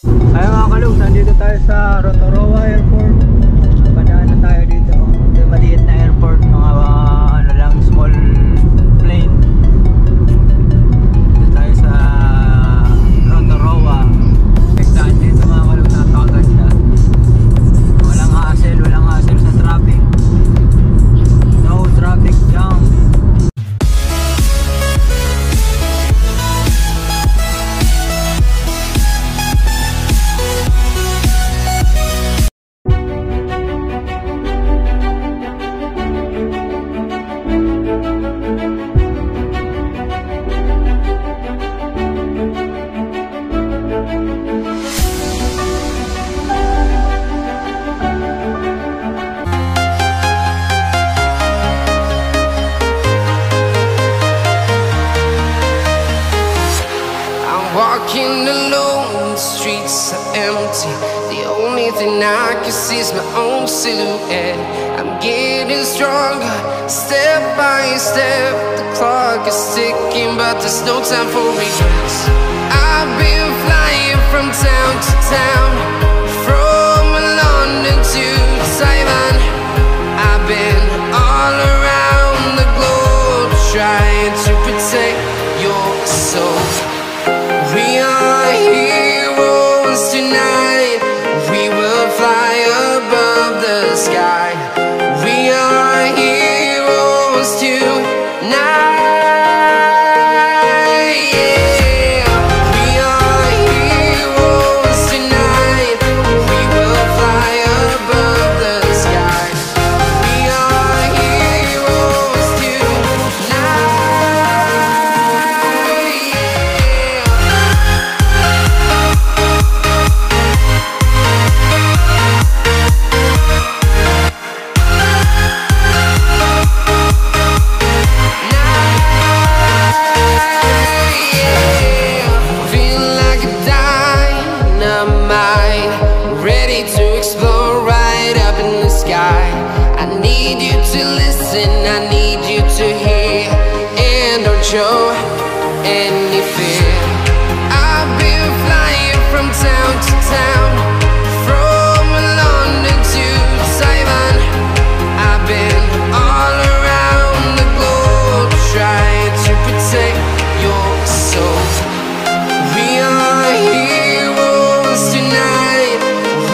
Ay mga kalug, nandito tayo sa Rotorua Airport. Padaan na tayo dito. Ito maliit na airport, mga ano lang, small plane. Dito tayo sa Rotorua. Pagdaan dito mga kalug, napakaganda. Walang hassle sa traffic. No traffic jam. Walking alone, the streets are empty. The only thing I can see is my own silhouette. I'm getting stronger, step by step. The clock is ticking, but there's no time for regrets. I've been flying from town to town, from London to Taiwan. I've been all around the globe, trying to protect your soul. We are heroes tonight. We will fly above the sky. We are heroes tonight. Yeah. We are heroes tonight. We will fly above the sky. We are heroes tonight. I need you to hear and don't show any fear. I've been flying from town to town, from London to Taiwan. I've been all around the globe, trying to protect your soul. We are heroes tonight.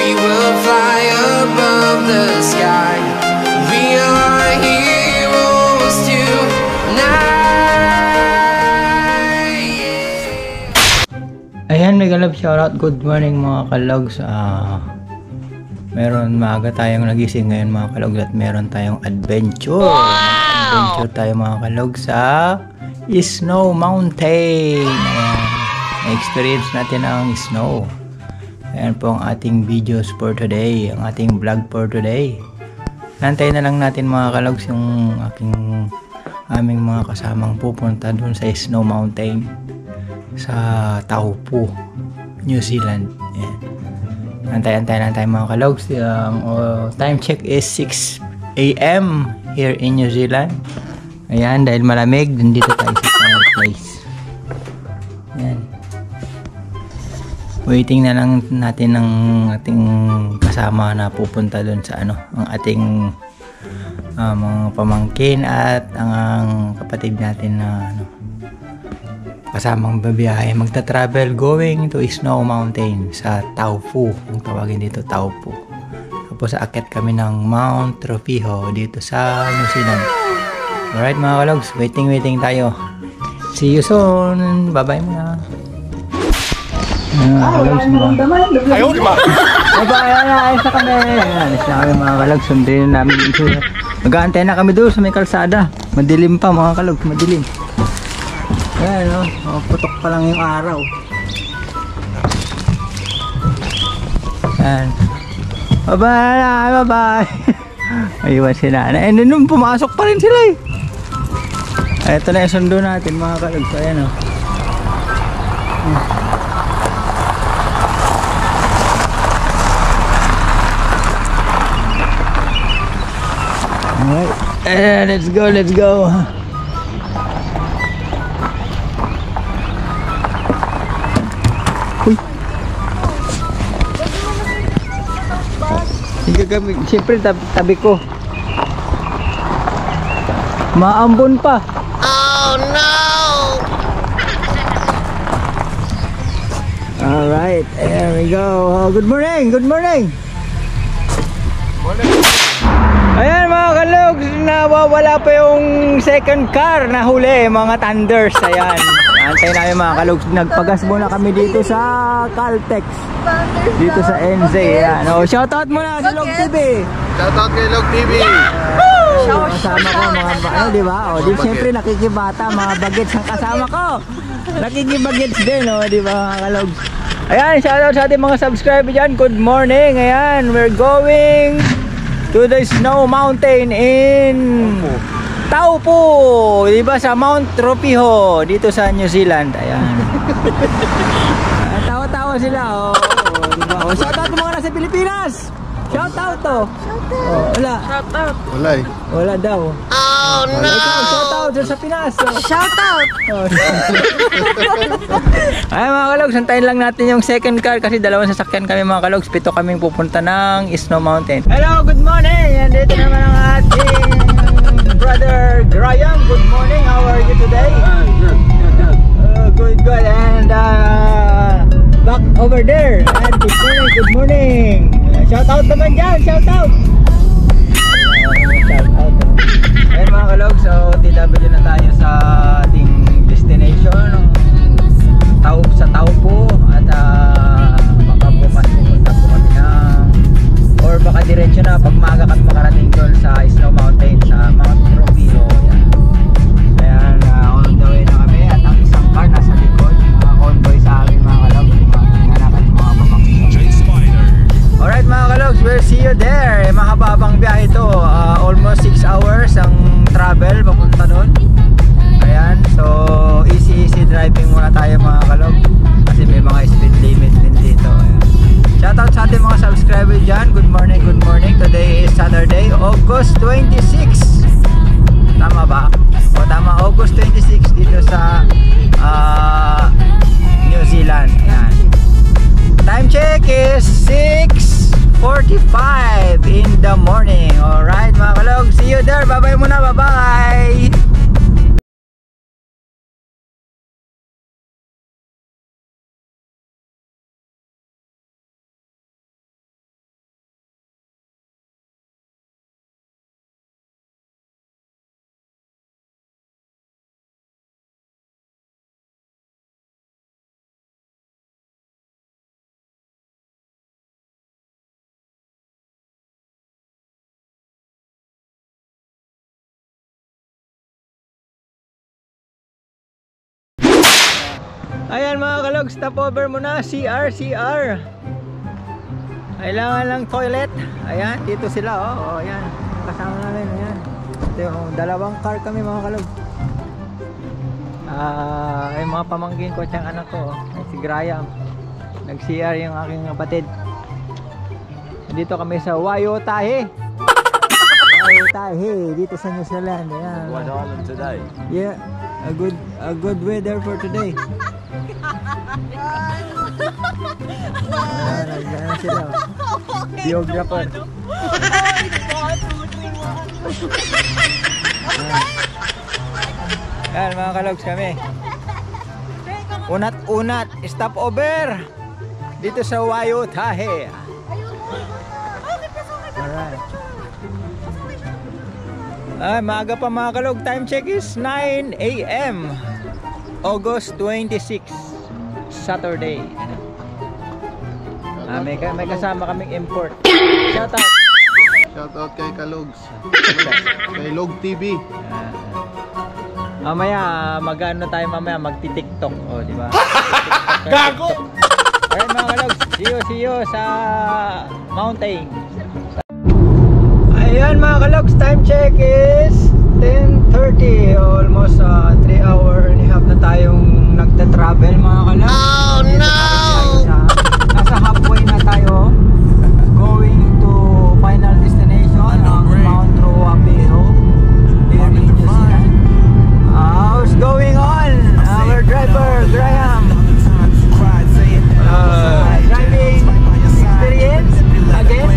We will fly above the sky. We are heroes tonight. Ayan, may galap shoutout. Good morning mga kalogs. Meron maaga tayong nagising ngayon mga kalogs at meron tayong adventure. Adventure tayo mga kalogs sa Snow Mountain. Ayan, na-experience natin ang snow. Ayan po ang ating videos for today, ang ating vlog for today. Nantayin na lang natin mga kalogs yung aming mga kasamang pupunta dun sa Snow Mountain sa Taupo, New Zealand. Ayan. Antay-antay lang tayo mga kalogs. Time check is 6 AM here in New Zealand. Ayan, dahil malamig, dito tayo sa fireplace. Ayan. Waiting na lang natin ng ating kasama na pupunta doon sa ang ating mga pamangkin at ang kapatid natin na kasamang babiyahe. Magta-travel going to Snow Mountain sa Taupo. Kung tawagin dito, Taupo. Tapos aakyat kami ng Mount Tropijo dito sa New Zealand. Alright mga kalogs, waiting tayo. See you soon. Bye-bye muna. Ayaw, di ba? Ayos na kami. Ayos na kami mga kalog. Sundin namin. Mag-aantay na kami doon sa may kalsada. Madilim pa mga kalog. Madilim. Ayan o. Putok pa lang yung araw. Ayan. Bye-bye. Bye-bye. Ayun si nanay. And nung pumasok pa rin sila eh. Ito na yung sundo natin mga kalog. Ayan o. Alright, let's go. Uy. Siyempre tabi ko. Maambon pa. Oh no! Alright, there we go. Oh, good morning, good morning. Ayan mga kalog, nawawala pa yung second car na huli, mga Thunders. Ayan, antay namin mga kalog. Nagpagas muna kami dito sa Caltex, dito sa NZ. Ayan. Oh, shoutout muna sa Log TV. Shoutout kay Log TV. Kasama ko mga ano, di ba? Oh, di siyempre nakikibata, mga bagets ang kasama ko. Nakikibagets din, oh, di ba mga kalog? Ayan, shoutout sa ating mga subscriber dyan. Good morning. Ayan, we're going to the Snow Mountain in Taupo, di ba, sa Mount Tropiho dito sa New Zealand. Ayan. Tawa-tawa sila. Oh, diba? Oh, shoutout mga nasa Pilipinas. Shoutout to. Oh, wala. Shoutout. Wala eh. Wala daw. Oh no! Ikaw, shoutout dyan sa Pinas. Oh. Shoutout. Oh. Ay mga kalogs, santayin lang natin yung second car kasi dalawang sasakyan kami mga kalogs. 7 kaming pupunta ng Snow Mountain. Hello, good morning! Andito naman ang ating brother Graham. Good morning, how are you today? Good. And back over there. And good morning. Shout out naman dyan, shout out. Shout out. Ayun mga kalog, so TW na tayo sa ating destination sa Taupo at baka bukas pupunta po kami or baka diretso na pag maaga kami makarating doon sa Snow Mountain sa Mount Tropiho. Ayan, on the way na kami at ang isang car nasa likod, mga convoy sa amin mga kalog, mga anak at mga pamangkin. Alright mga kalogs, we'll see you there. Mahababang biyahe ito, almost 6 hours ang travel papunta doon. Ayan, so easy driving muna tayo mga kalog kasi may mga speed limit din dito. Ayan. Shoutout sa ating mga subscriber dyan. Good morning, good morning. Today is Saturday, August 26. Tama ba? O tama, August 26 dito sa New Zealand. Ayan. Time check is 6:45 in the morning. Alright mga kalog, see you there. Bye bye muna, bye bye. Ayan mga kalog, stopover muna. CR. Kailangan lang toilet. Ayan, dito sila. Oh, ayan. Kasama namin. Ayan. Ito yung dalawang car kami mga kalog. Yung mga pamangkin ko at yung anak ko. Si Graham. Nag-CR yung aking kapatid. Dito kami sa Waiotahe. Waiotahe. Dito sa New Zealand. Ayan. What island today? Yeah. A good weather for today. Ayan sila. Biographer. Ayan mga kalogs kami. Unat-unat. Stop over. Dito sa Waiotahe. Alright. Maaga pa mga kalog. Time check is 9 AM August 26 Saturday. May kasama kaming import. Shout out. Shout out kay Kalogs. Kay Log TV. Mamaya mag-ano tayo mamaya, magti-TikTok, oh, di ba? Gago. Alright mga kalogs, see you sa mountain. Ayan mga kalogs, time check is 10:30. Almost 3 hour and a half na tayong nagta-travel mga kalogs. Oh no! Nasa halfway na tayo. Going to final destination ng Mount Tropiho here in New Zealand. How's going on? Our driver Graham. Driving experience again.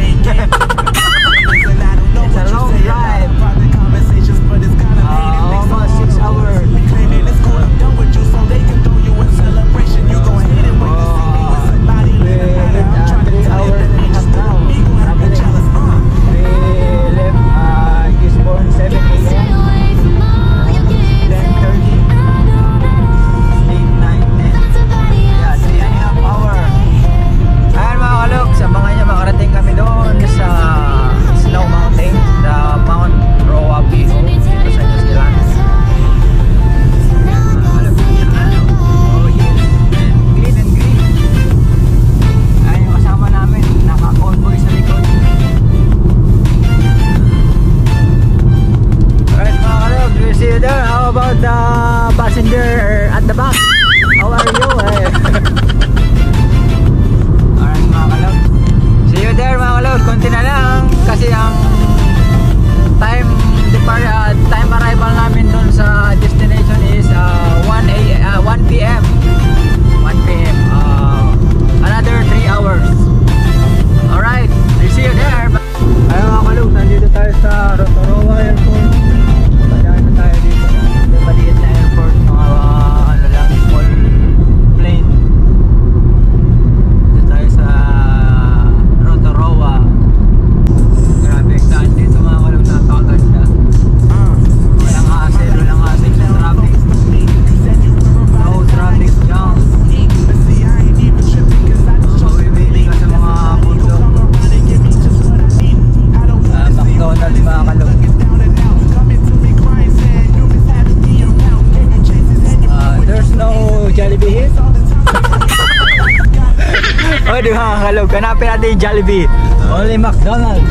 kalog. Hanapin natin yung Jollibee. Only McDonald's.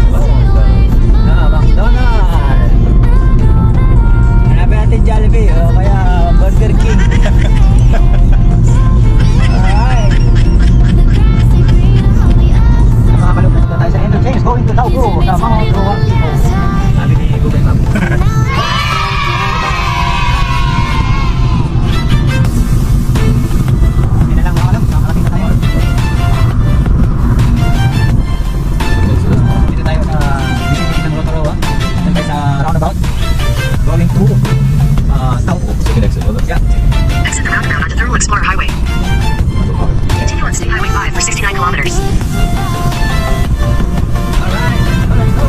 McDonald's. Hanapin natin Jollibee. O kaya Burger King. Alright. Mga kalog, na tayo sa interchange. Going to Taupo. Sa mga Rowan people. Sabi ni Google Map. Going to Taupo. Second exit, was it? Yeah. Exit the roundabout onto Thurlow Explorer Highway. Continue on State Highway 5 for 69 kilometers. Alright, let's go.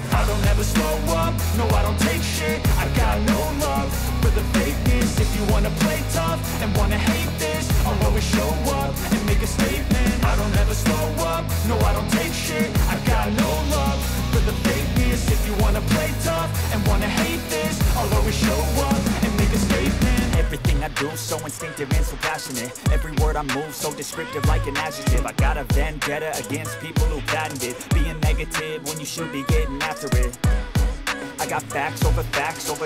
I don't ever slow up, no I don't take shit. I got no love for the fakeness. If you wanna play tough and wanna hate this, I'll always show up and make a statement. I don't ever slow up, no I don't take shit. I got no love for the fakeness. If you wanna play tough and wanna hate this, I'll always show up and make a statement. Everything I do so instinctive and so passionate. Every word I move so descriptive like an adjective. I got a vendetta against people who patented being negative when you should be getting after it. I got facts over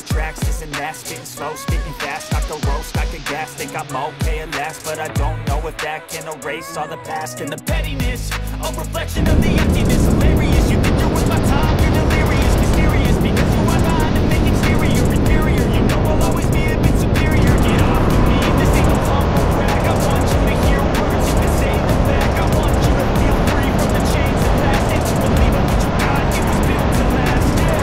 tracks, this and that. Spitting slow, speaking fast, I could roast, I could gas. Think I'm okay at last, but I don't know if that can erase all the past. And the pettiness, a reflection of the emptiness. Hilarious, you think you're with my time, you're delirious. Mysterious, because you are behind a fake exterior. Inferior, you know I'll always be a bit superior. Get off of me, this ain't no humble brag. I want you to hear words, you can say them back. I want you to feel free from the chains that last. And to believe in what you got, it was built to last, yeah.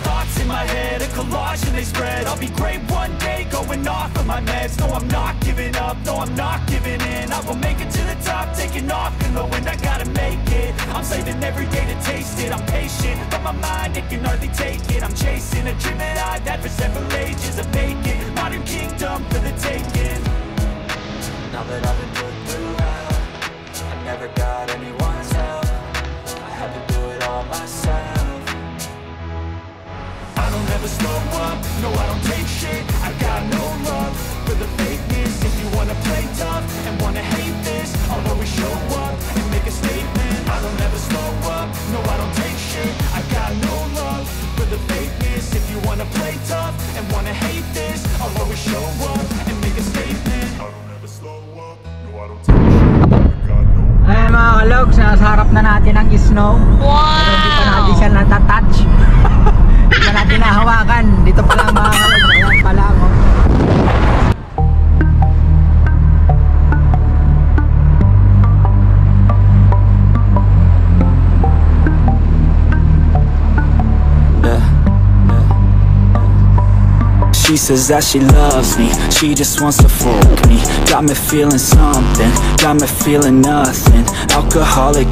Thoughts in my head, a collage and they spread. I'll be great one day, going off of my meds. No, I'm not giving up, no, I'm not giving in. I will make it to the top, taking off in the wind. I gotta make it, I'm saving every day to taste it. I'm patient, but my mind, it can hardly take it. I'm chasing a dream that I've had for several ages. A vacant, modern kingdom for the taking. Now that I've been put through hell, I never got anyone's help. I had to do it all myself. I don't ever slow up, no I don't take shit. I got no love for the fakeness. If you wanna play tough and wanna hate this, I'll always show up and make a statement. I don't ever slow up, no I don't take shit. I got no love for the fakeness. If you wanna play tough and wanna hate this, I'll always show up and make a statement. I don't ever slow up, no I don't take shit. I got no love. Ayan mga kalogs, nasa harap na natin ang snow. Wow! Pero hindi pa natin siya natatouch. Hindi pa natin nahawakan. Dito pa lang mga kalogs. Ayan pa lang. She says that she loves me, she just wants to fuck me. Got me feeling something, got me feeling nothing. Alcoholic